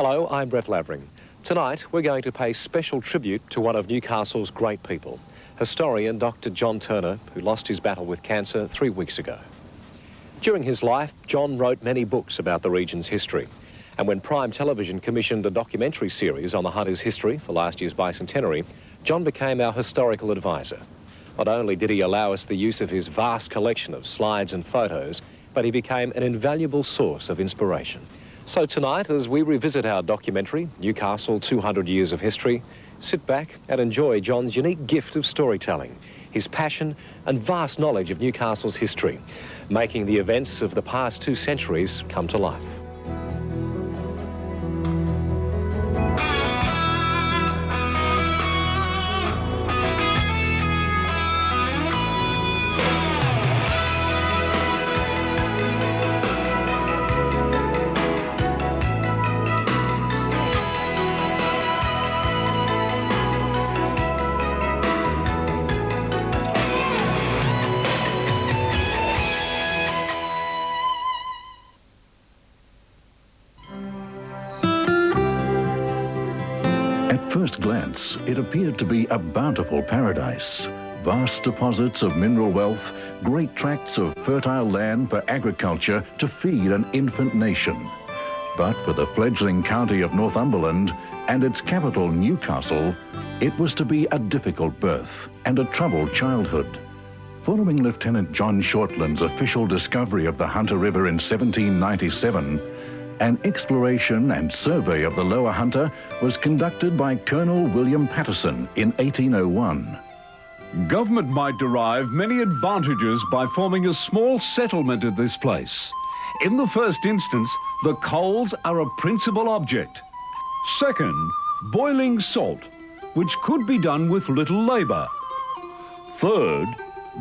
Hello, I'm Brett Lavering. Tonight, we're going to pay special tribute to one of Newcastle's great people, historian Dr. John Turner, who lost his battle with cancer 3 weeks ago. During his life, John wrote many books about the region's history. And when Prime Television commissioned a documentary series on the Hunter's history for last year's bi-centenary, John became our historical advisor. Not only did he allow us the use of his vast collection of slides and photos, but he became an invaluable source of inspiration. So tonight, as we revisit our documentary, Newcastle 200 Years of History, sit back and enjoy John's unique gift of storytelling, his passion and vast knowledge of Newcastle's history, making the events of the past 2 centuries come to life. At first glance, it appeared to be a bountiful paradise. Vast deposits of mineral wealth, great tracts of fertile land for agriculture to feed an infant nation. But for the fledgling county of Northumberland and its capital, Newcastle, it was to be a difficult birth and a troubled childhood. Following Lieutenant John Shortland's official discovery of the Hunter River in 1797, an exploration and survey of the Lower Hunter was conducted by Colonel William Patterson in 1801. Government might derive many advantages by forming a small settlement at this place. In the first instance, the coals are a principal object. Second, boiling salt, which could be done with little labor. Third,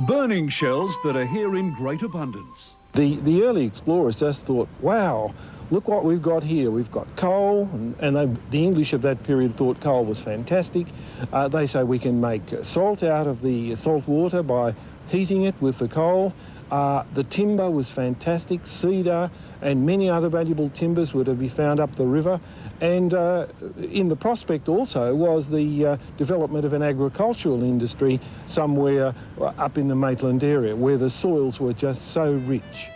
burning shells that are here in great abundance. The early explorers just thought, wow, look what we've got here. We've got coal, and the English of that period thought coal was fantastic. They say we can make salt out of the salt water by heating it with the coal. The timber was fantastic. Cedar and many other valuable timbers were to be found up the river. And in the prospect also was the development of an agricultural industry somewhere up in the Maitland area where the soils were just so rich.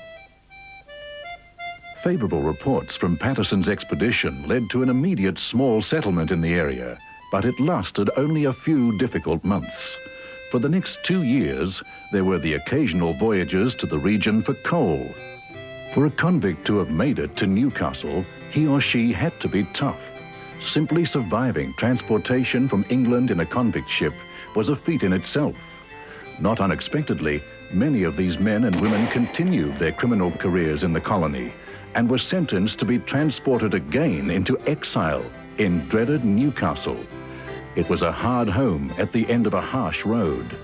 Favourable reports from Patterson's expedition led to an immediate small settlement in the area, but it lasted only a few difficult months. For the next 2 years, there were the occasional voyages to the region for coal. For a convict to have made it to Newcastle, he or she had to be tough. Simply surviving transportation from England in a convict ship was a feat in itself. Not unexpectedly, many of these men and women continued their criminal careers in the colony and were sentenced to be transported again into exile in dreaded Newcastle. It was a hard home at the end of a harsh road.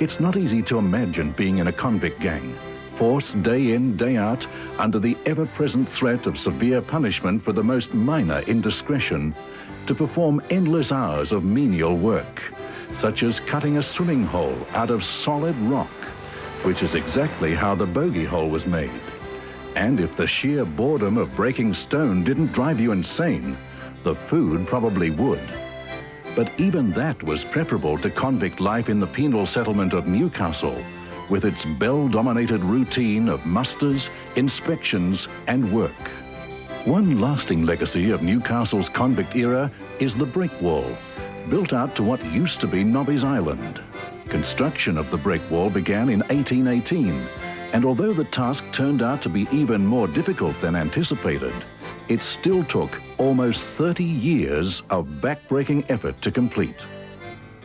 It's not easy to imagine being in a convict gang, forced day in, day out, under the ever-present threat of severe punishment for the most minor indiscretion, to perform endless hours of menial work, such as cutting a swimming hole out of solid rock, which is exactly how the bogey hole was made. And if the sheer boredom of breaking stone didn't drive you insane, the food probably would. But even that was preferable to convict life in the penal settlement of Newcastle, with its bell-dominated routine of musters, inspections, and work. One lasting legacy of Newcastle's convict era is the break wall, built out to what used to be Nobby's Island. Construction of the break wall began in 1818, and although the task turned out to be even more difficult than anticipated, it still took almost 30 years of back-breaking effort to complete.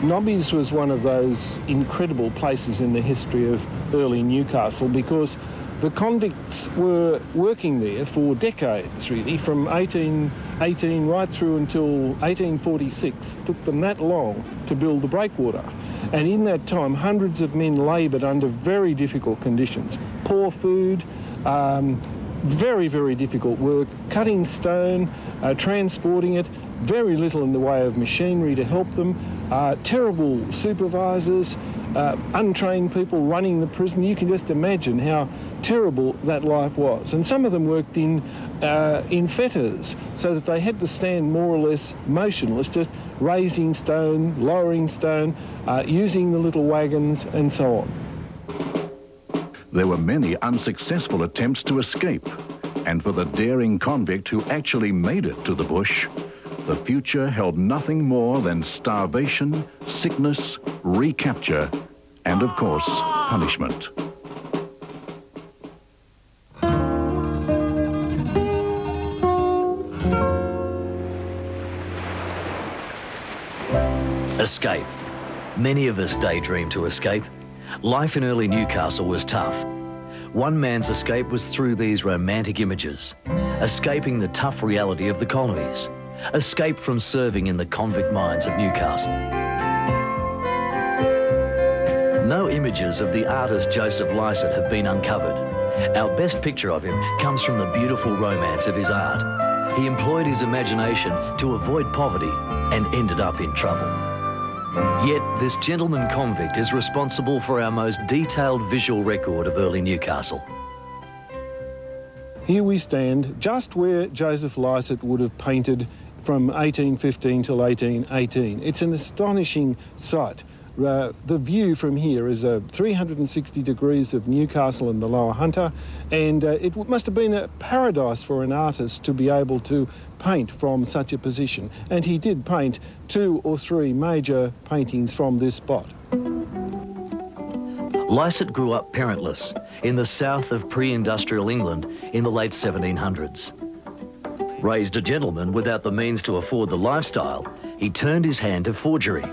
Nobby's was one of those incredible places in the history of early Newcastle because the convicts were working there for decades, really, from 1818 right through until 1846. It took them that long to build the breakwater. And in that time, hundreds of men laboured under very difficult conditions. Poor food, very, very difficult work, cutting stone, transporting it, very little in the way of machinery to help them, terrible supervisors, untrained people running the prison. You can just imagine how terrible that life was. And some of them worked in fetters, so that they had to stand more or less motionless, just raising stone, lowering stone, using the little wagons and so on. There were many unsuccessful attempts to escape, and for the daring convict who actually made it to the bush, the future held nothing more than starvation, sickness, recapture, and of course, punishment. Escape. Many of us daydream to escape. Life in early Newcastle was tough. One man's escape was through these romantic images, escaping the tough reality of the colonies, escape from serving in the convict mines of Newcastle. No images of the artist Joseph Lycett have been uncovered. Our best picture of him comes from the beautiful romance of his art. He employed his imagination to avoid poverty and ended up in trouble. Yet this gentleman convict is responsible for our most detailed visual record of early Newcastle. Here we stand just where Joseph Lycett would have painted from 1815 till 1818. It's an astonishing sight. The view from here is 360 degrees of Newcastle and the Lower Hunter, and it must have been a paradise for an artist to be able to paint from such a position. And he did paint 2 or 3 major paintings from this spot. Lycett grew up parentless in the south of pre-industrial England in the late 1700s. Raised a gentleman without the means to afford the lifestyle, he turned his hand to forgery.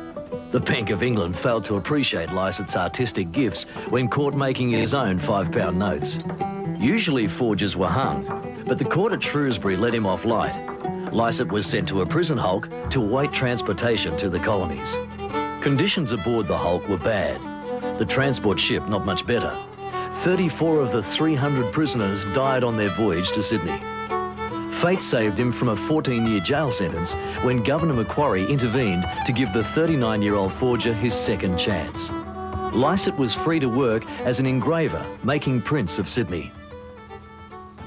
The Bank of England failed to appreciate Lycett's artistic gifts when caught making his own £5 notes. Usually forgers were hung, but the court at Shrewsbury let him off light. Lycett was sent to a prison hulk to await transportation to the colonies. Conditions aboard the hulk were bad. The transport ship not much better. 34 of the 300 prisoners died on their voyage to Sydney. Fate saved him from a 14-year jail sentence when Governor Macquarie intervened to give the 39-year-old forger his second chance. Lycett was free to work as an engraver, making prints of Sydney.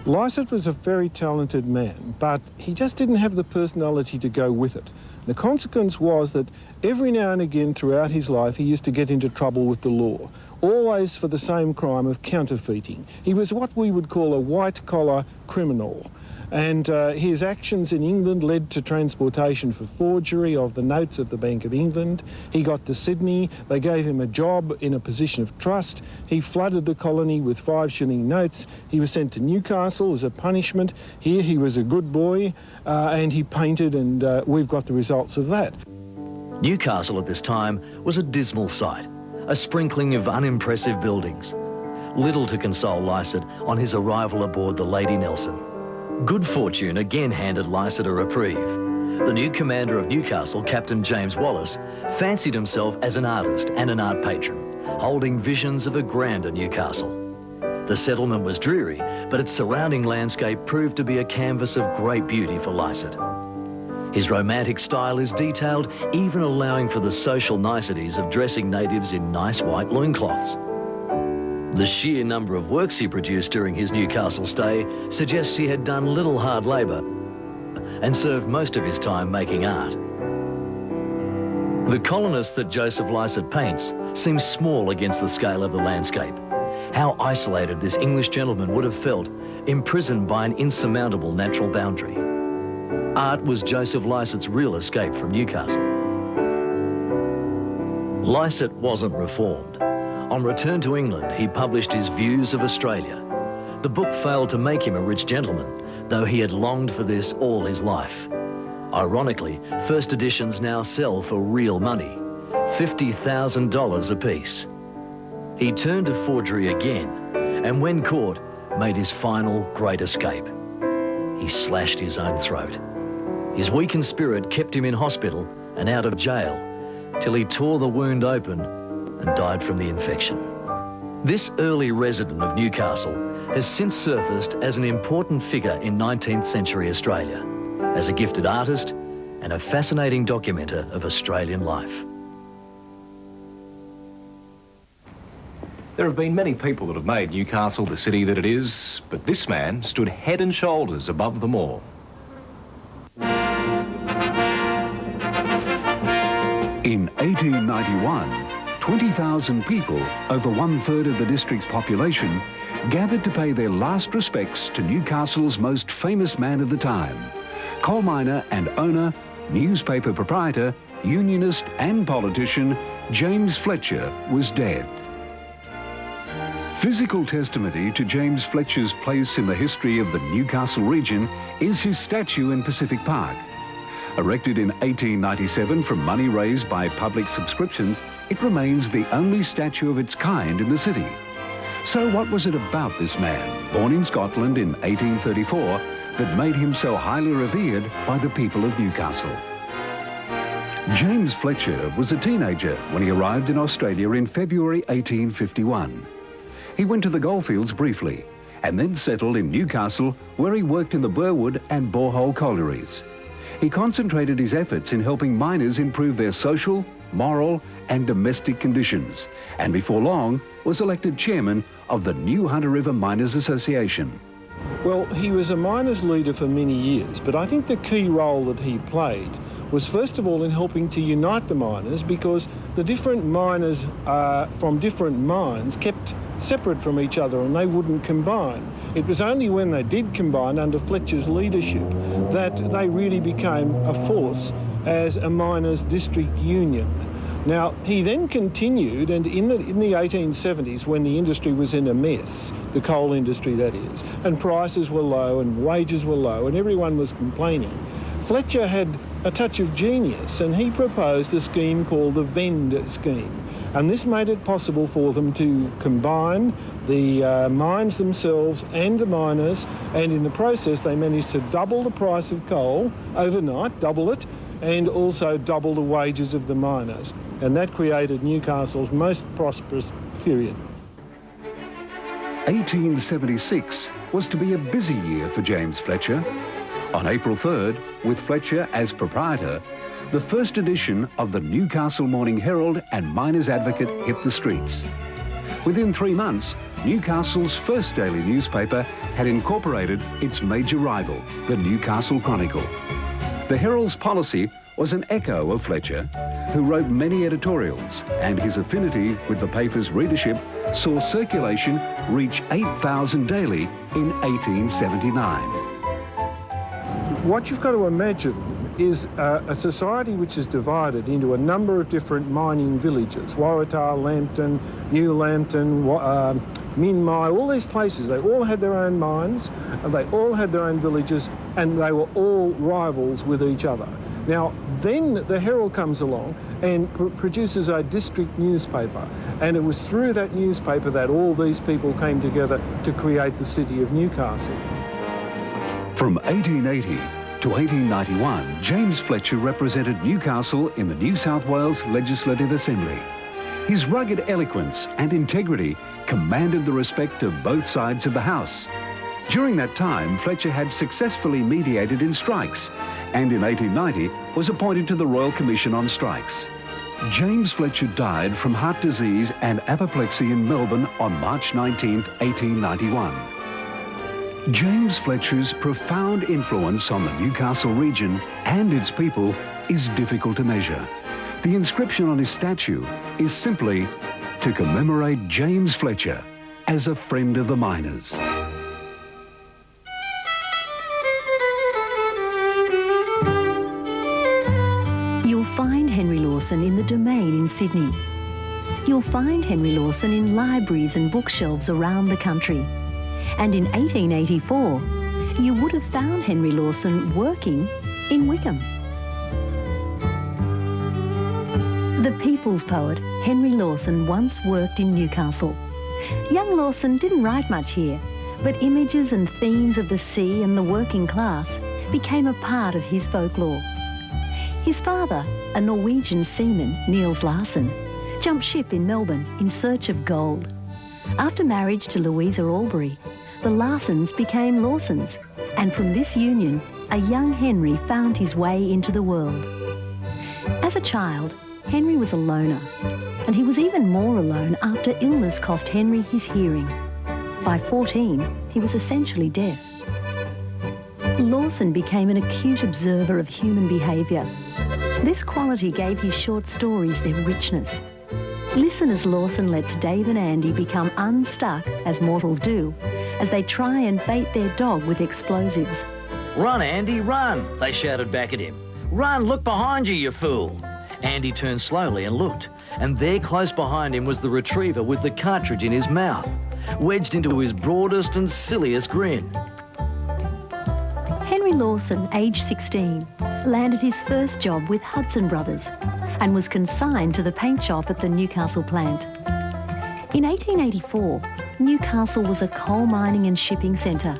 Lycett was a very talented man, but he just didn't have the personality to go with it. The consequence was that every now and again throughout his life he used to get into trouble with the law, always for the same crime of counterfeiting. He was what we would call a white-collar criminal. And his actions in England led to transportation for forgery of the notes of the Bank of England. He got to Sydney, they gave him a job in a position of trust. He flooded the colony with 5-shilling notes. He was sent to Newcastle as a punishment. Here he was a good boy and he painted, and we've got the results of that. Newcastle at this time was a dismal sight, a sprinkling of unimpressive buildings. Little to console Lycett on his arrival aboard the Lady Nelson. Good fortune again handed Lycett a reprieve. The new commander of Newcastle, Captain James Wallace, fancied himself as an artist and an art patron, holding visions of a grander Newcastle. The settlement was dreary, but its surrounding landscape proved to be a canvas of great beauty for Lycett. His romantic style is detailed, even allowing for the social niceties of dressing natives in nice white loincloths. The sheer number of works he produced during his Newcastle stay suggests he had done little hard labour and served most of his time making art. The colonist that Joseph Lycett paints seems small against the scale of the landscape. How isolated this English gentleman would have felt, imprisoned by an insurmountable natural boundary. Art was Joseph Lycett's real escape from Newcastle. Lycett wasn't reformed. On return to England, he published his Views of Australia. The book failed to make him a rich gentleman, though he had longed for this all his life. Ironically, first editions now sell for real money, $50,000 apiece. He turned to forgery again, and when caught, made his final great escape. He slashed his own throat. His weakened spirit kept him in hospital and out of jail, till he tore the wound open and died from the infection. This early resident of Newcastle has since surfaced as an important figure in 19th century Australia, as a gifted artist and a fascinating documenter of Australian life. There have been many people that have made Newcastle the city that it is, but this man stood head and shoulders above them all. In 1891, 20,000 people, over 1/3 of the district's population, gathered to pay their last respects to Newcastle's most famous man of the time. Coal miner and owner, newspaper proprietor, unionist and politician, James Fletcher was dead. Physical testimony to James Fletcher's place in the history of the Newcastle region is his statue in Pacific Park. Erected in 1897 from money raised by public subscriptions, it remains the only statue of its kind in the city. So what was it about this man, born in Scotland in 1834, that made him so highly revered by the people of Newcastle? James Fletcher was a teenager when he arrived in Australia in February 1851. He went to the goldfields briefly and then settled in Newcastle, where he worked in the Burwood and Borehole collieries. He concentrated his efforts in helping miners improve their social, moral and domestic conditions, and before long was elected chairman of the New Hunter River Miners Association. Well, he was a miners' leader for many years, but I think the key role that he played was first of all in helping to unite the miners, because the different miners from different mines kept separate from each other and they wouldn't combine. It was only when they did combine under Fletcher's leadership that they really became a force as a miners' district union. Now, he then continued, and in the 1870s, when the industry was in a mess, the coal industry that is, and prices were low and wages were low and everyone was complaining, Fletcher had a touch of genius and he proposed a scheme called the Vend scheme. And this made it possible for them to combine the mines themselves and the miners, and in the process they managed to double the price of coal overnight, double it, and also double the wages of the miners. And that created Newcastle's most prosperous period. 1876 was to be a busy year for James Fletcher. On April 3rd, with Fletcher as proprietor, the first edition of the Newcastle Morning Herald and Miners Advocate hit the streets. Within 3 months, Newcastle's first daily newspaper had incorporated its major rival, the Newcastle Chronicle. The Herald's policy was an echo of Fletcher, who wrote many editorials, and his affinity with the paper's readership saw circulation reach 8,000 daily in 1879. What you've got to imagine is a society which is divided into a number of different mining villages, Waratah, Lambton, New Lambton, Minmai, all these places. They all had their own mines, and they all had their own villages, and they were all rivals with each other. Now, then the Herald comes along and produces a district newspaper, and it was through that newspaper that all these people came together to create the city of Newcastle. From 1880 to 1891, James Fletcher represented Newcastle in the New South Wales Legislative Assembly. His rugged eloquence and integrity commanded the respect of both sides of the House. During that time, Fletcher had successfully mediated in strikes, and in 1890 was appointed to the Royal Commission on Strikes. James Fletcher died from heart disease and apoplexy in Melbourne on March 19, 1891. James Fletcher's profound influence on the Newcastle region and its people is difficult to measure. The inscription on his statue is simply to commemorate James Fletcher as a friend of the miners. You'll find Henry Lawson in the Domain in Sydney. You'll find Henry Lawson in libraries and bookshelves around the country. And in 1884, you would have found Henry Lawson working in Wickham. The people's poet, Henry Lawson, once worked in Newcastle. Young Lawson didn't write much here, but images and themes of the sea and the working class became a part of his folklore. His father, a Norwegian seaman, Niels Lawson, jumped ship in Melbourne in search of gold. After marriage to Louisa Albury, the Lawsons became Lawsons, and from this union, a young Henry found his way into the world. As a child, Henry was a loner, and he was even more alone after illness cost Henry his hearing. By 14, he was essentially deaf. Lawson became an acute observer of human behaviour. This quality gave his short stories their richness. Listen as Lawson lets Dave and Andy become unstuck, as mortals do, as they try and bait their dog with explosives. "Run, Andy, run!" they shouted back at him. "Run, look behind you, you fool!" Andy turned slowly and looked, and there close behind him was the retriever with the cartridge in his mouth, wedged into his broadest and silliest grin. Henry Lawson, aged 16, landed his first job with Hudson Brothers and was consigned to the paint shop at the Newcastle plant. In 1884, Newcastle was a coal mining and shipping centre.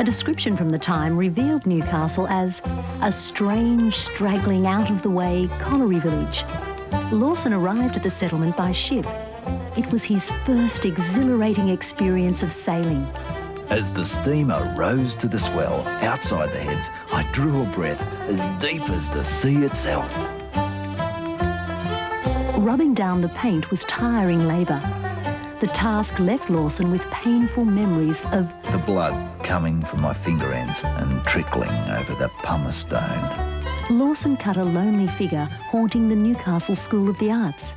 A description from the time revealed Newcastle as a strange, straggling, out-of-the-way colliery village. Lawson arrived at the settlement by ship. It was his first exhilarating experience of sailing. As the steamer rose to the swell outside the heads, I drew a breath as deep as the sea itself. Rubbing down the paint was tiring labour. The task left Lawson with painful memories of The blood coming from my finger ends and trickling over the pumice stone. Lawson cut a lonely figure haunting the Newcastle School of the Arts.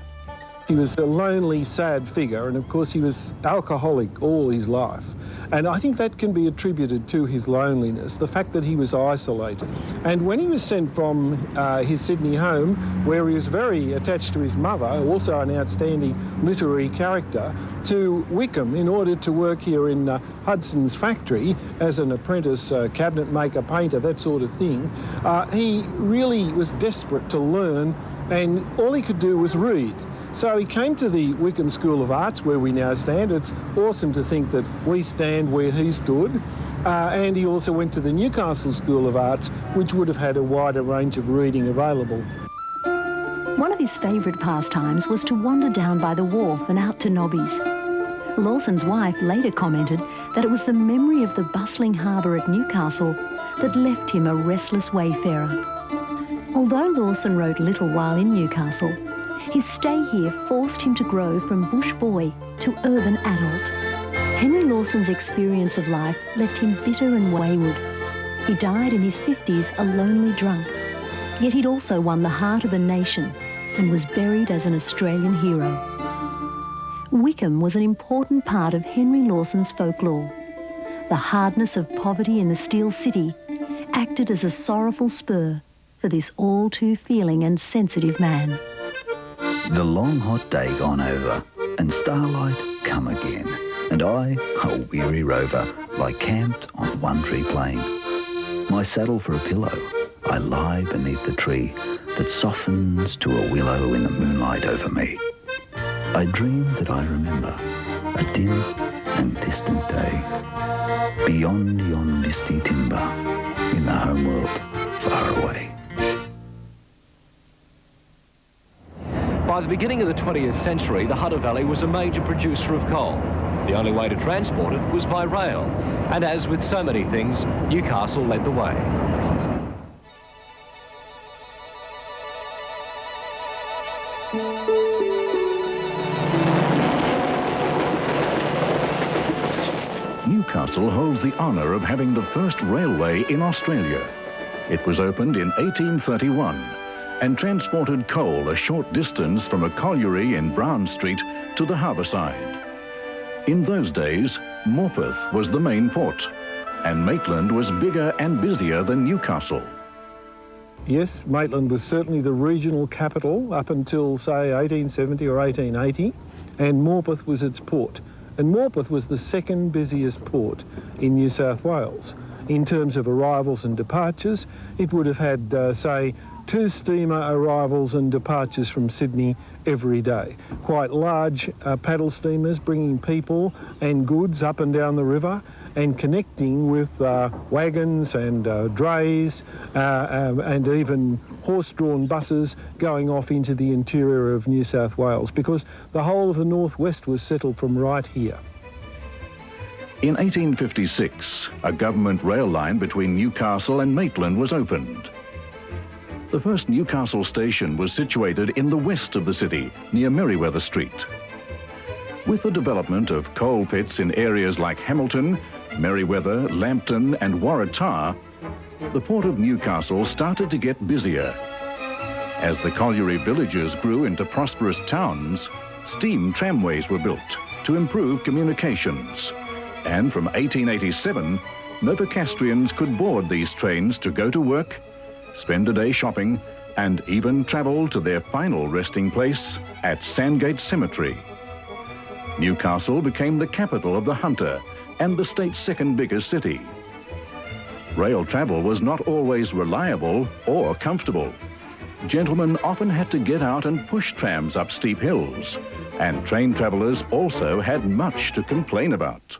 He was a lonely, sad figure, and of course he was alcoholic all his life. And I think that can be attributed to his loneliness, the fact that he was isolated. And when he was sent from his Sydney home, where he was very attached to his mother, also an outstanding literary character, to Wickham in order to work here in Hudson's factory as an apprentice cabinet maker, painter, that sort of thing, he really was desperate to learn, and all he could do was read. So he came to the Wickham School of Arts, where we now stand. It's awesome to think that we stand where he stood. And he also went to the Newcastle School of Arts, which would have had a wider range of reading available. One of his favourite pastimes was to wander down by the wharf and out to Nobby's. Lawson's wife later commented that it was the memory of the bustling harbour at Newcastle that left him a restless wayfarer. Although Lawson wrote little while in Newcastle, his stay here forced him to grow from bush boy to urban adult. Henry Lawson's experience of life left him bitter and wayward. He died in his 50s a lonely drunk, yet he'd also won the heart of a nation and was buried as an Australian hero. Wickham was an important part of Henry Lawson's folklore. The hardness of poverty in the Steel City acted as a sorrowful spur for this all-too-feeling and sensitive man. The long hot day gone over, and starlight come again, and I, a weary rover, lie camped on One Tree Plain. My saddle for a pillow, I lie beneath the tree that softens to a willow in the moonlight over me. I dream that I remember a dim and distant day, beyond yon misty timber, in the homeworld far away. By the beginning of the 20th century, the Hunter Valley was a major producer of coal. The only way to transport it was by rail. And as with so many things, Newcastle led the way. Newcastle holds the honour of having the first railway in Australia. It was opened in 1831 and transported coal a short distance from a colliery in Brown Street to the harbour side. In those days, Morpeth was the main port, and Maitland was bigger and busier than Newcastle. Yes, Maitland was certainly the regional capital up until, say, 1870 or 1880, and Morpeth was its port. And Morpeth was the second busiest port in New South Wales. In terms of arrivals and departures, it would have had, say, 2 steamer arrivals and departures from Sydney every day. Quite large paddle steamers bringing people and goods up and down the river and connecting with wagons and drays and even horse-drawn buses going off into the interior of New South Wales, because the whole of the northwest was settled from right here. In 1856, a government rail line between Newcastle and Maitland was opened. The first Newcastle station was situated in the west of the city, near Merriweather Street. With the development of coal pits in areas like Hamilton, Merriweather, Lambton and Waratah, the port of Newcastle started to get busier. As the colliery villages grew into prosperous towns, steam tramways were built to improve communications. And from 1887, Novocastrians could board these trains to go to work, spend a day shopping, and even travel to their final resting place at Sandgate Cemetery. Newcastle became the capital of the Hunter and the state's second biggest city. Rail travel was not always reliable or comfortable. Gentlemen often had to get out and push trams up steep hills, and train travellers also had much to complain about.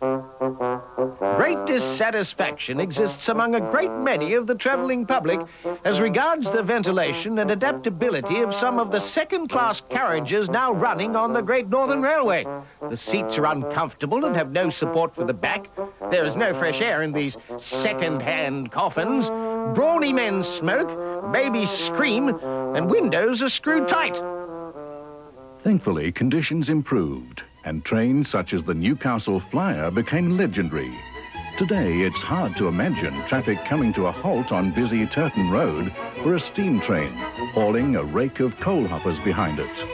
Great dissatisfaction exists among a great many of the travelling public as regards the ventilation and adaptability of some of the second-class carriages now running on the Great Northern Railway. The seats are uncomfortable and have no support for the back. There is no fresh air in these second-hand coffins. Brawny men smoke, babies scream, and windows are screwed tight. Thankfully, conditions improved, and trains such as the Newcastle Flyer became legendary. Today, it's hard to imagine traffic coming to a halt on busy Turton Road for a steam train, hauling a rake of coal hoppers behind it.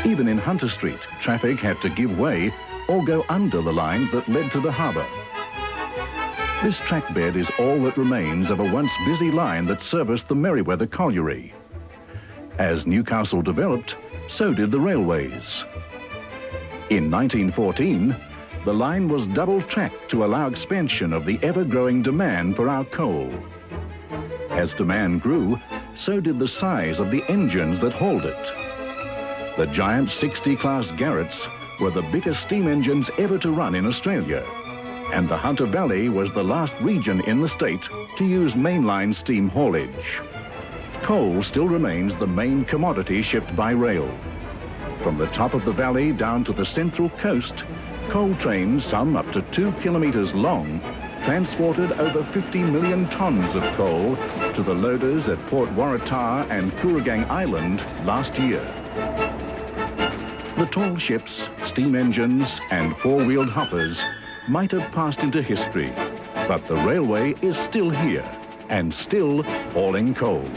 Even in Hunter Street, traffic had to give way or go under the lines that led to the harbour. This track bed is all that remains of a once busy line that serviced the Merriweather Colliery. As Newcastle developed, so did the railways. In 1914, the line was double-tracked to allow expansion of the ever-growing demand for our coal. As demand grew, so did the size of the engines that hauled it. The giant 60-class Garretts were the biggest steam engines ever to run in Australia, and the Hunter Valley was the last region in the state to use mainline steam haulage. Coal still remains the main commodity shipped by rail. From the top of the valley down to the central coast, coal trains, some up to 2 kilometres long, transported over 50 million tonnes of coal to the loaders at Port Waratah and Kooragang Island last year. The tall ships, steam engines and four-wheeled hoppers might have passed into history, but the railway is still here and still hauling coal.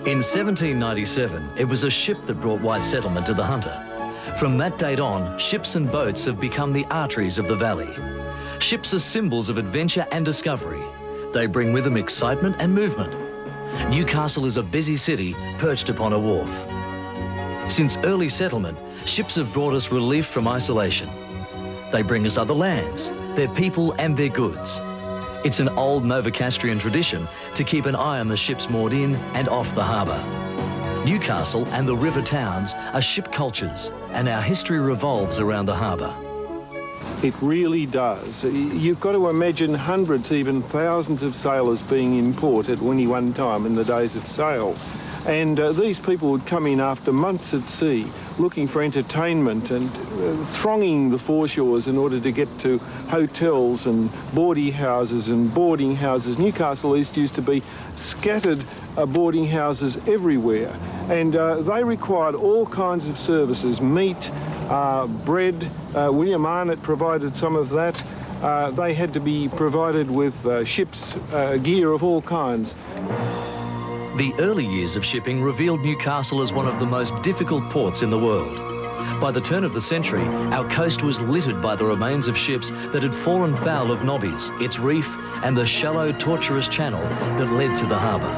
In 1797, it was a ship that brought white settlement to the Hunter. From that date on, ships and boats have become the arteries of the valley. Ships are symbols of adventure and discovery. They bring with them excitement and movement. Newcastle is a busy city perched upon a wharf. Since early settlement, ships have brought us relief from isolation. They bring us other lands, their people and their goods. It's an old Novocastrian tradition to keep an eye on the ships moored in and off the harbour. Newcastle and the river towns are ship cultures, and our history revolves around the harbour. It really does. You've got to imagine hundreds, even thousands of sailors being in port at any one time in the days of sail. And these people would come in after months at sea, looking for entertainment and thronging the foreshores in order to get to hotels and boarding houses and boarding houses. Newcastle East used to be scattered boarding houses everywhere, and they required all kinds of services, meat, bread. William Arnott provided some of that. They had to be provided with ship's gear of all kinds. The early years of shipping revealed Newcastle as one of the most difficult ports in the world. By the turn of the century, our coast was littered by the remains of ships that had fallen foul of Nobby's, its reef, and the shallow, tortuous channel that led to the harbour.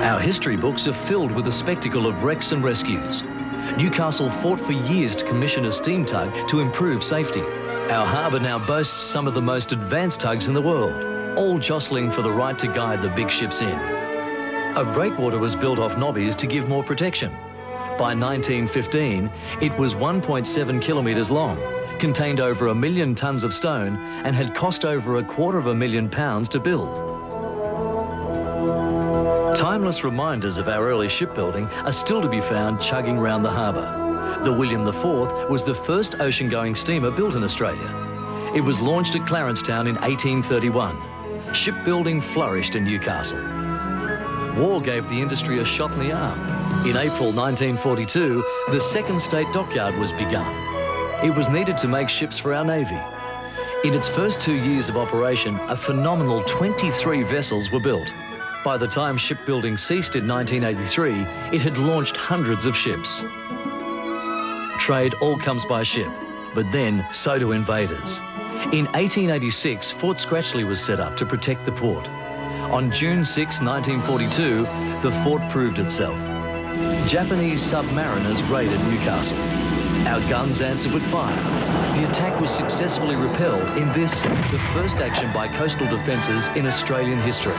Our history books are filled with the spectacle of wrecks and rescues. Newcastle fought for years to commission a steam tug to improve safety. Our harbour now boasts some of the most advanced tugs in the world, all jostling for the right to guide the big ships in. A breakwater was built off Nobby's to give more protection. By 1915, it was 1.7 kilometres long, contained over 1 million tonnes of stone, and had cost over £250,000 to build. Timeless reminders of our early shipbuilding are still to be found chugging round the harbour. The William IV was the first ocean-going steamer built in Australia. It was launched at Clarencetown in 1831. Shipbuilding flourished in Newcastle. War gave the industry a shot in the arm. In April 1942, the second state dockyard was begun. It was needed to make ships for our Navy. In its first 2 years of operation, a phenomenal 23 vessels were built. By the time shipbuilding ceased in 1983, it had launched hundreds of ships. Trade all comes by ship, but then so do invaders. In 1886, Fort Scratchley was set up to protect the port. On June 6, 1942, the fort proved itself. Japanese submariners raided Newcastle. Our guns answered with fire. The attack was successfully repelled in this, the first action by coastal defences in Australian history.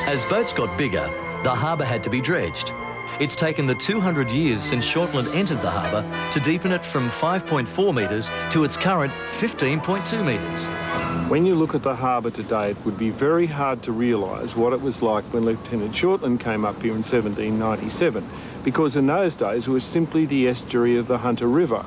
As boats got bigger, the harbour had to be dredged. It's taken the 200 years since Shortland entered the harbour to deepen it from 5.4 metres to its current 15.2 metres. When you look at the harbour today, it would be very hard to realise what it was like when Lieutenant Shortland came up here in 1797, because in those days it was simply the estuary of the Hunter River.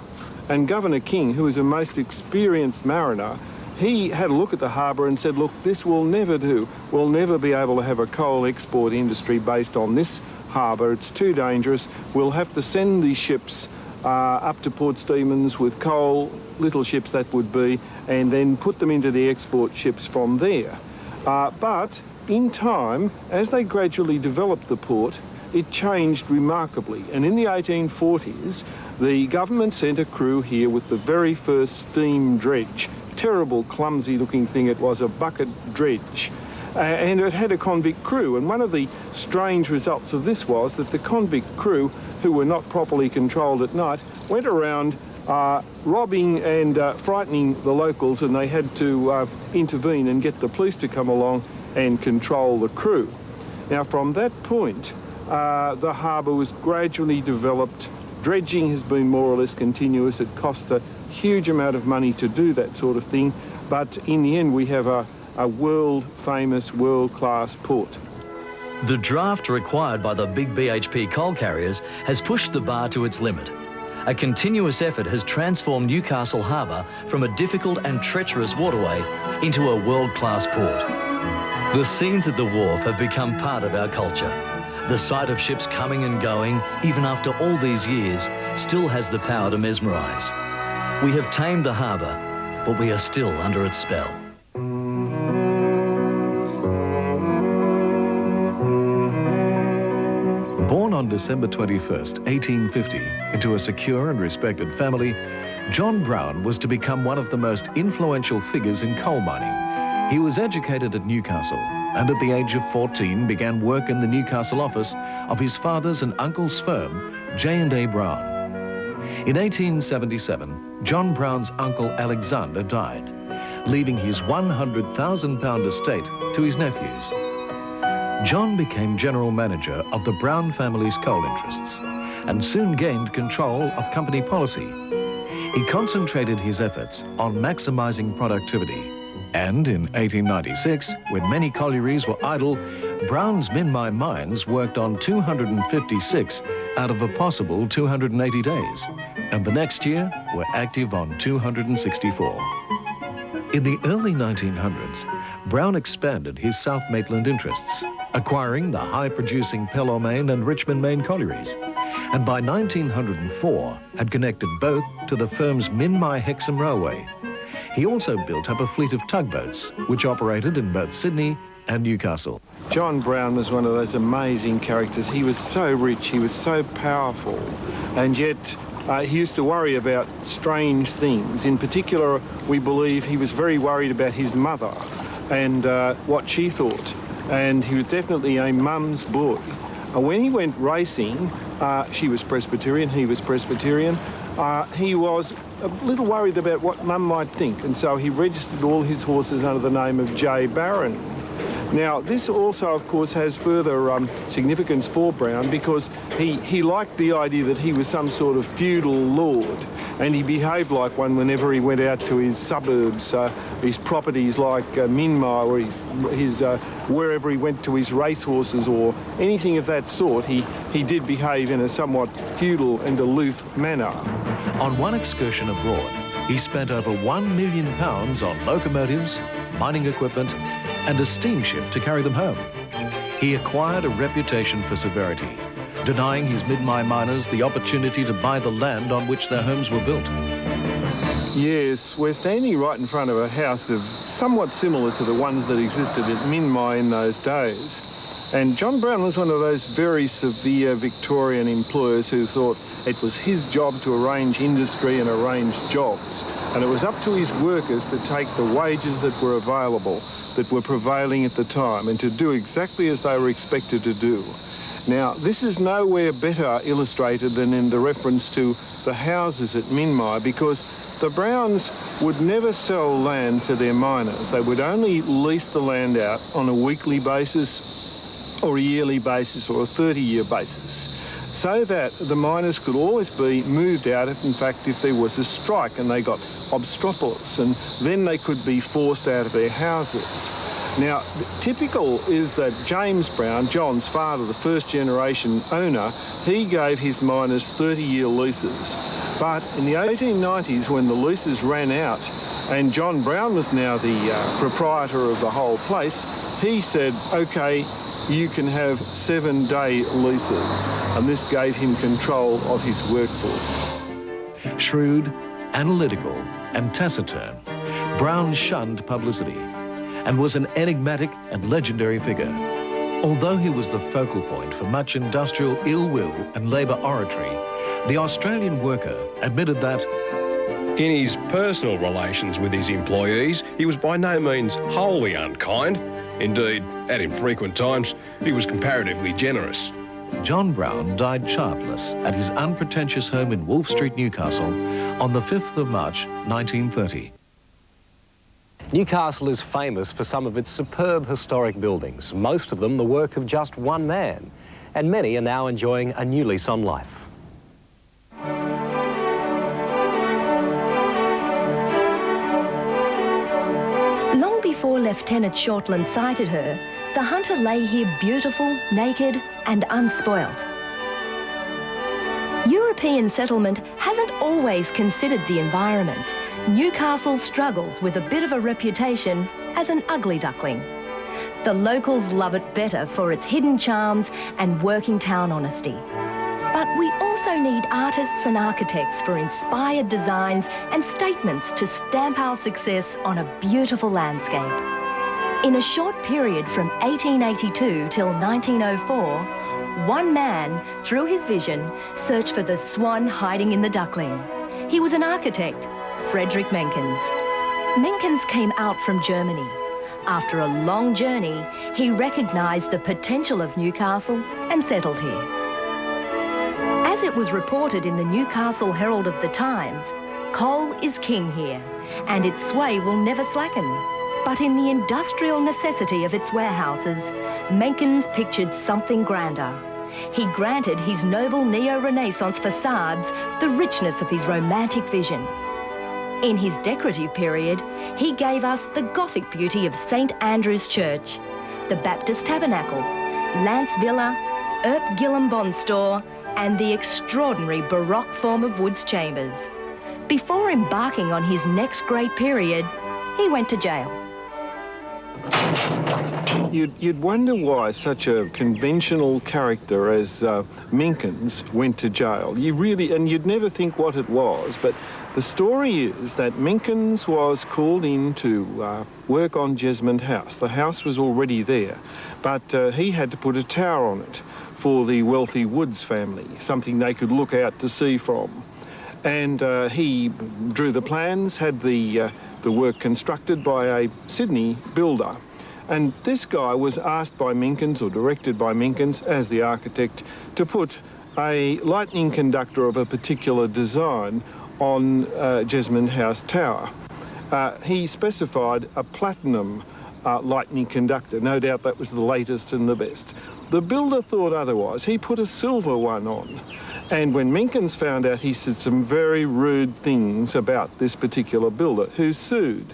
And Governor King, who was a most experienced mariner, he had a look at the harbour and said, look, this will never do. We'll never be able to have a coal export industry based on this harbour. It's too dangerous. We'll have to send these ships up to Port Stephens with coal, little ships that would be, and then put them into the export ships from there. But in time, as they gradually developed the port, it changed remarkably. And in the 1840s, the government sent a crew here with the very first steam dredge. Terrible, clumsy-looking thing. It was a bucket dredge. And it had a convict crew. And one of the strange results of this was that the convict crew, who were not properly controlled at night, went around robbing and frightening the locals, and they had to intervene and get the police to come along and control the crew. Now, from that point, the harbour was gradually developed. Dredging has been more or less continuous. It cost a huge amount of money to do that sort of thing, but in the end we have a world-famous, world-class port. The draft required by the big BHP coal carriers has pushed the bar to its limit. A continuous effort has transformed Newcastle Harbour from a difficult and treacherous waterway into a world-class port. The scenes at the wharf have become part of our culture. The sight of ships coming and going, even after all these years, still has the power to mesmerise. We have tamed the harbour, but we are still under its spell. Born on December 21st, 1850, into a secure and respected family, John Brown was to become one of the most influential figures in coal mining. He was educated at Newcastle and at the age of 14 began work in the Newcastle office of his father's and uncle's firm, J&A Brown. In 1877, John Brown's uncle Alexander died, leaving his £100,000 estate to his nephews. John became general manager of the Brown family's coal interests and soon gained control of company policy. He concentrated his efforts on maximising productivity. And in 1896, when many collieries were idle, Brown's Minmi mines worked on 256 out of a possible 280 days, and the next year were active on 264. In the early 1900s, Brown expanded his South Maitland interests, acquiring the high-producing Pelham and Richmond Main collieries, and by 1904 had connected both to the firm's Minmi Hexham Railway. He also built up a fleet of tugboats, which operated in both Sydney and Newcastle. John Brown was one of those amazing characters. He was so rich, he was so powerful, and yet he used to worry about strange things. In particular, we believe he was very worried about his mother and what she thought. And he was definitely a mum's boy. When he went racing, she was Presbyterian, he was Presbyterian. He was a little worried about what Mum might think, and so he registered all his horses under the name of J. Barron. Now, this also, of course, has further significance for Brown because he liked the idea that he was some sort of feudal lord, and he behaved like one whenever he went out to his suburbs, his properties like Minmai, or wherever he went to his racehorses or anything of that sort. He did behave in a somewhat feudal and aloof manner. On one excursion abroad, he spent over £1 million on locomotives, mining equipment, and a steamship to carry them home. He acquired a reputation for severity, denying his Minmai miners the opportunity to buy the land on which their homes were built. Yes, we're standing right in front of a house somewhat similar to the ones that existed at Minmai in those days. And John Brown was one of those very severe Victorian employers who thought it was his job to arrange industry and arrange jobs. And it was up to his workers to take the wages that were available, that were prevailing at the time, and to do exactly as they were expected to do. Now, this is nowhere better illustrated than in the reference to the houses at Minmai, because the Browns would never sell land to their miners. They would only lease the land out on a weekly basis or a yearly basis or a 30-year basis, so that the miners could always be moved out if, in fact, if there was a strike and they got obstropolous, and then they could be forced out of their houses. Now, typical is that James Brown, John's father, the first generation owner, he gave his miners 30-year leases. But in the 1890s, when the leases ran out and John Brown was now the proprietor of the whole place, he said, OK, you can have 7-day leases. And this gave him control of his workforce. Shrewd, analytical, and taciturn, Brown shunned publicity and was an enigmatic and legendary figure. Although he was the focal point for much industrial ill will and labour oratory, the Australian worker admitted that in his personal relations with his employees, he was by no means wholly unkind. Indeed, at infrequent times, he was comparatively generous. John Brown died childless at his unpretentious home in Wolfe Street, Newcastle, on the 5th of March, 1930. Newcastle is famous for some of its superb historic buildings, most of them the work of just one man, and many are now enjoying a new lease on life. Long before Lieutenant Shortland sighted her, the hunter lay here beautiful, naked and unspoilt. European settlement hasn't always considered the environment. Newcastle struggles with a bit of a reputation as an ugly duckling. The locals love it better for its hidden charms and working town honesty. But we also need artists and architects for inspired designs and statements to stamp our success on a beautiful landscape. In a short period from 1882 till 1904, one man, through his vision, searched for the swan hiding in the duckling. He was an architect, Frederick Menkens. Menkens came out from Germany. After a long journey, he recognised the potential of Newcastle and settled here. As it was reported in the Newcastle Herald of the Times, coal is king here, and its sway will never slacken. But in the industrial necessity of its warehouses, Menkens pictured something grander. He granted his noble neo-Renaissance facades the richness of his romantic vision. In his decorative period, he gave us the Gothic beauty of St. Andrew's Church, the Baptist Tabernacle, Lance Villa, Earp Gillam Bond Store, and the extraordinary Baroque form of Wood's Chambers. Before embarking on his next great period, he went to jail. You'd wonder why such a conventional character as Menkens went to jail. You'd never think what it was, but the story is that Menkens was called in to work on Jesmond House. The house was already there, but he had to put a tower on it for the wealthy Woods family, something they could look out to sea from. And he drew the plans, had the work constructed by a Sydney builder. And this guy was asked by Menkens, or directed by Menkens as the architect, to put a lightning conductor of a particular design on Jesmond House Tower. He specified a platinum lightning conductor. No doubt that was the latest and the best. The builder thought otherwise. He put a silver one on. And when Menkens found out, he said some very rude things about this particular builder, who sued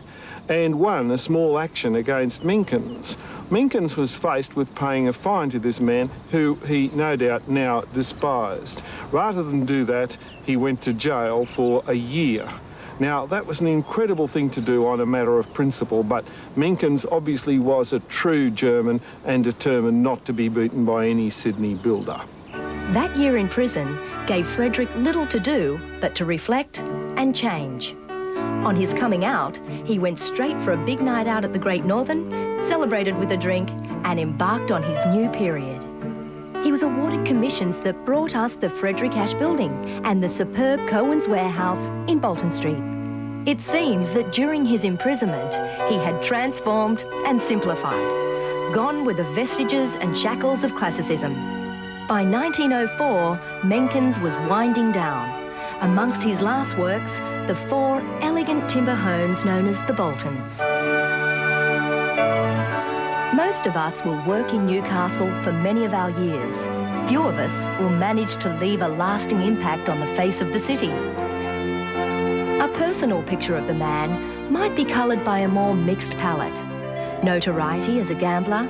and won a small action against Menkens. Menkens was faced with paying a fine to this man who he no doubt now despised. Rather than do that, he went to jail for a year. Now, that was an incredible thing to do on a matter of principle, but Menkens obviously was a true German and determined not to be beaten by any Sydney builder. That year in prison gave Frederick little to do but to reflect and change. On his coming out, he went straight for a big night out at the Great Northern, celebrated with a drink, and embarked on his new period. He was awarded commissions that brought us the Frederick Ash Building and the superb Cohen's Warehouse in Bolton Street. It seems that during his imprisonment, he had transformed and simplified, gone with the vestiges and shackles of classicism. By 1904, Menkens was winding down. Amongst his last works, the 4 elegant timber homes known as the Boltons. Most of us will work in Newcastle for many of our years. Few of us will manage to leave a lasting impact on the face of the city. A personal picture of the man might be coloured by a more mixed palette. Notoriety as a gambler,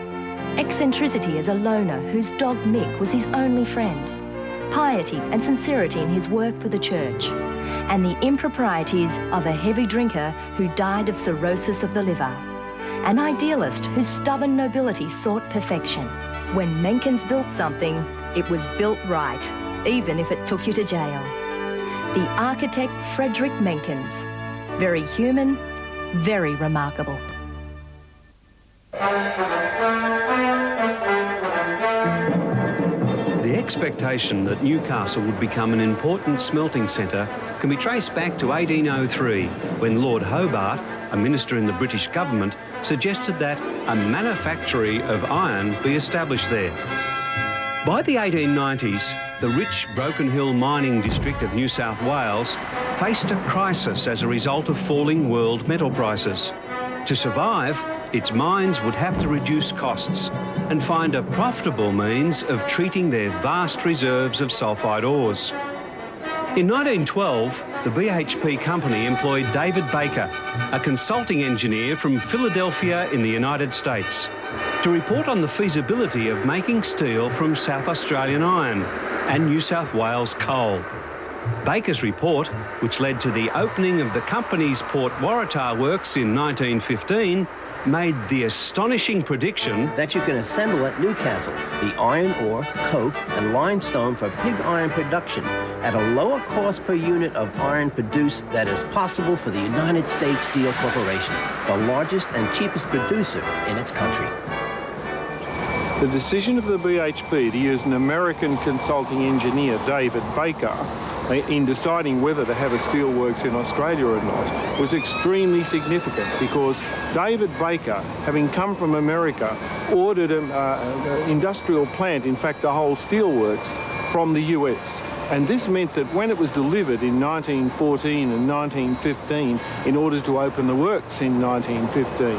eccentricity as a loner whose dog Mick was his only friend, piety and sincerity in his work for the church, and the improprieties of a heavy drinker who died of cirrhosis of the liver. An idealist whose stubborn nobility sought perfection. When Menkens built something, it was built right, even if it took you to jail. The architect Frederick Menkens. Very human, very remarkable. The expectation that Newcastle would become an important smelting centre can be traced back to 1803, when Lord Hobart, a minister in the British government, suggested that a manufactory of iron be established there. By the 1890s, the rich Broken Hill mining district of New South Wales faced a crisis as a result of falling world metal prices. To survive, its mines would have to reduce costs and find a profitable means of treating their vast reserves of sulphide ores. In 1912, the BHP company employed David Baker, a consulting engineer from Philadelphia in the United States, to report on the feasibility of making steel from South Australian iron and New South Wales coal. Baker's report, which led to the opening of the company's Port Waratah works in 1915, made the astonishing prediction that you can assemble at Newcastle the iron ore, coke and limestone for pig iron production at a lower cost per unit of iron produced that is possible for the United States Steel Corporation, the largest and cheapest producer in its country. The decision of the BHP to use an American consulting engineer, David Baker, in deciding whether to have a steelworks in Australia or not was extremely significant, because David Baker, having come from America, ordered an industrial plant, in fact a whole steelworks, from the US. And this meant that when it was delivered in 1914 and 1915, in order to open the works in 1915,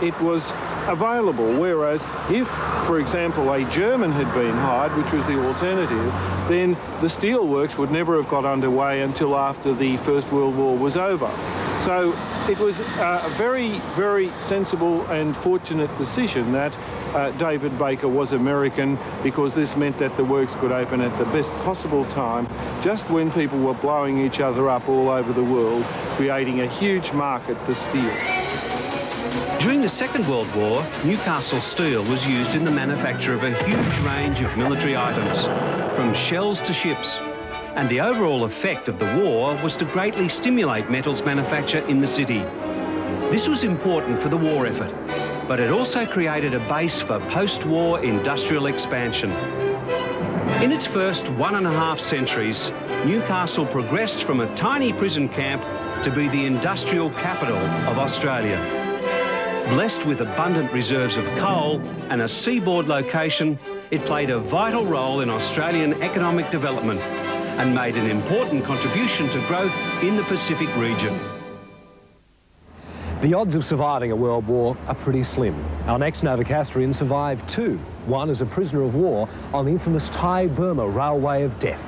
it was available, whereas if, for example, a German had been hired, which was the alternative, then the steelworks would never have got underway until after the First World War was over. So it was a very, very sensible and fortunate decision that David Baker was American, because this meant that the works could open at the best possible time, just when people were blowing each other up all over the world, creating a huge market for steel. During the Second World War, Newcastle steel was used in the manufacture of a huge range of military items, from shells to ships. And the overall effect of the war was to greatly stimulate metals manufacture in the city. This was important for the war effort, but it also created a base for post-war industrial expansion. In its first 1.5 centuries, Newcastle progressed from a tiny prison camp to be the industrial capital of Australia. Blessed with abundant reserves of coal and a seaboard location, it played a vital role in Australian economic development and made an important contribution to growth in the Pacific region. The odds of surviving a world war are pretty slim. Our next Novocastrian survived two, one as a prisoner of war on the infamous Thai-Burma Railway of Death.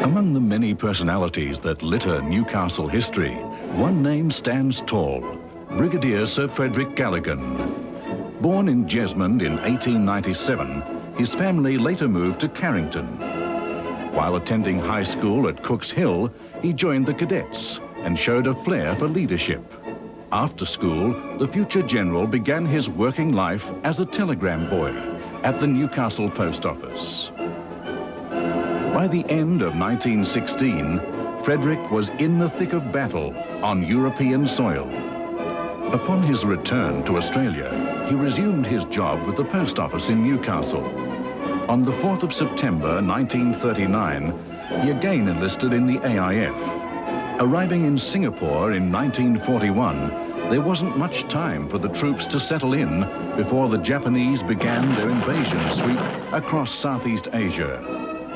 Among the many personalities that litter Newcastle history, one name stands tall: Brigadier Sir Frederick Galligan. Born in Jesmond in 1897, his family later moved to Carrington. While attending high school at Cook's Hill, he joined the cadets and showed a flair for leadership. After school, the future general began his working life as a telegram boy at the Newcastle Post Office. By the end of 1916, Frederick was in the thick of battle on European soil. Upon his return to Australia, he resumed his job with the Post Office in Newcastle. On the 4th of September 1939, he again enlisted in the AIF. Arriving in Singapore in 1941, there wasn't much time for the troops to settle in before the Japanese began their invasion sweep across Southeast Asia.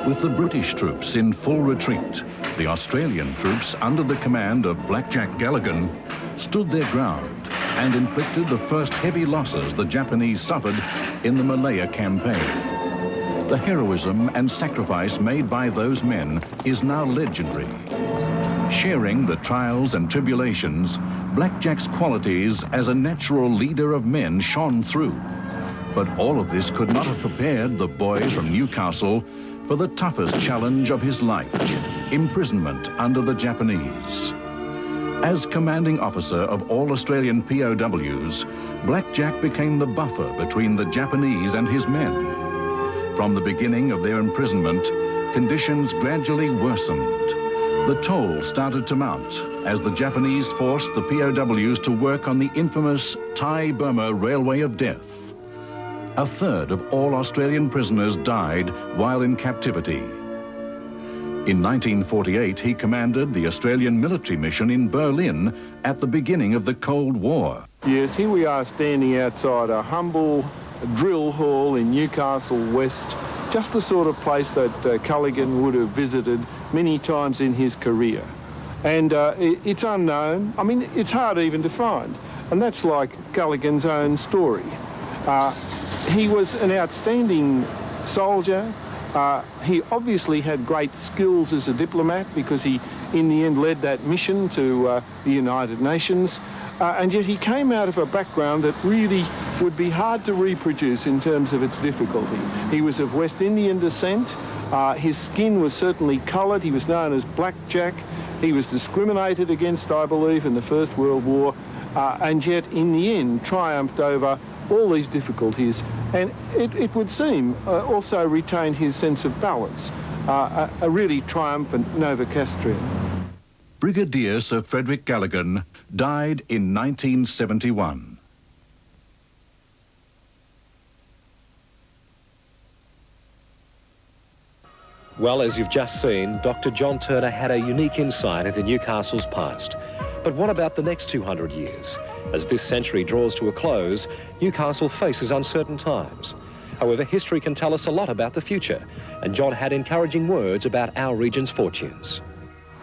With the British troops in full retreat, the Australian troops under the command of Blackjack Galligan stood their ground and inflicted the first heavy losses the Japanese suffered in the Malaya campaign. The heroism and sacrifice made by those men is now legendary. Sharing the trials and tribulations, Blackjack's qualities as a natural leader of men shone through. But all of this could not have prepared the boy from Newcastle for the toughest challenge of his life: imprisonment under the Japanese. As commanding officer of all Australian POWs, Blackjack became the buffer between the Japanese and his men. From the beginning of their imprisonment, conditions gradually worsened. The toll started to mount as the Japanese forced the POWs to work on the infamous Thai-Burma Railway of Death. A third of all Australian prisoners died while in captivity. In 1948, he commanded the Australian military mission in Berlin at the beginning of the Cold War. Yes, here we are standing outside a humble drill hall in Newcastle West, just the sort of place that Galligan would have visited many times in his career. And it's unknown. I mean, it's hard even to find. And that's like Galligan's own story. He was an outstanding soldier. He obviously had great skills as a diplomat because he, in the end, led that mission to the United Nations. And yet he came out of a background that really would be hard to reproduce in terms of its difficulty. He was of West Indian descent. His skin was certainly coloured. He was known as Blackjack. He was discriminated against, I believe, in the First World War, and yet in the end triumphed over all these difficulties, and it would seem also retained his sense of balance, a really triumphant Novocastrian. Brigadier Sir Frederick Galligan died in 1971. Well, as you've just seen, Dr. John Turner had a unique insight into Newcastle's past. But what about the next 200 years? As this century draws to a close, Newcastle faces uncertain times. However, history can tell us a lot about the future, and John had encouraging words about our region's fortunes.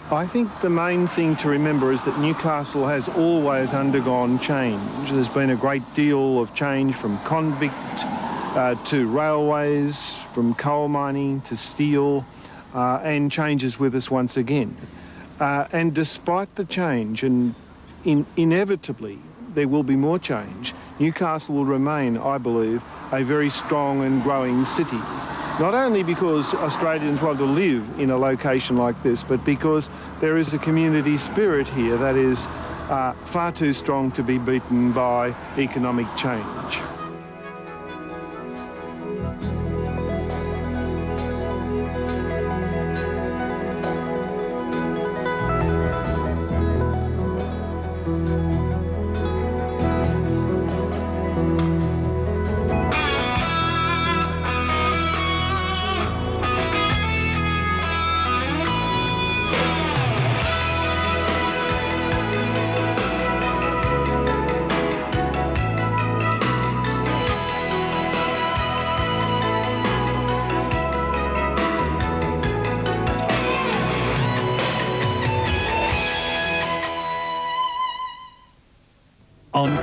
I think the main thing to remember is that Newcastle has always undergone change. There's been a great deal of change from convict to railways, from coal mining to steel, and change is with us once again. And despite the change, and inevitably there will be more change, Newcastle will remain, I believe, a very strong and growing city. Not only because Australians want to live in a location like this, but because there is a community spirit here that is far too strong to be beaten by economic change. on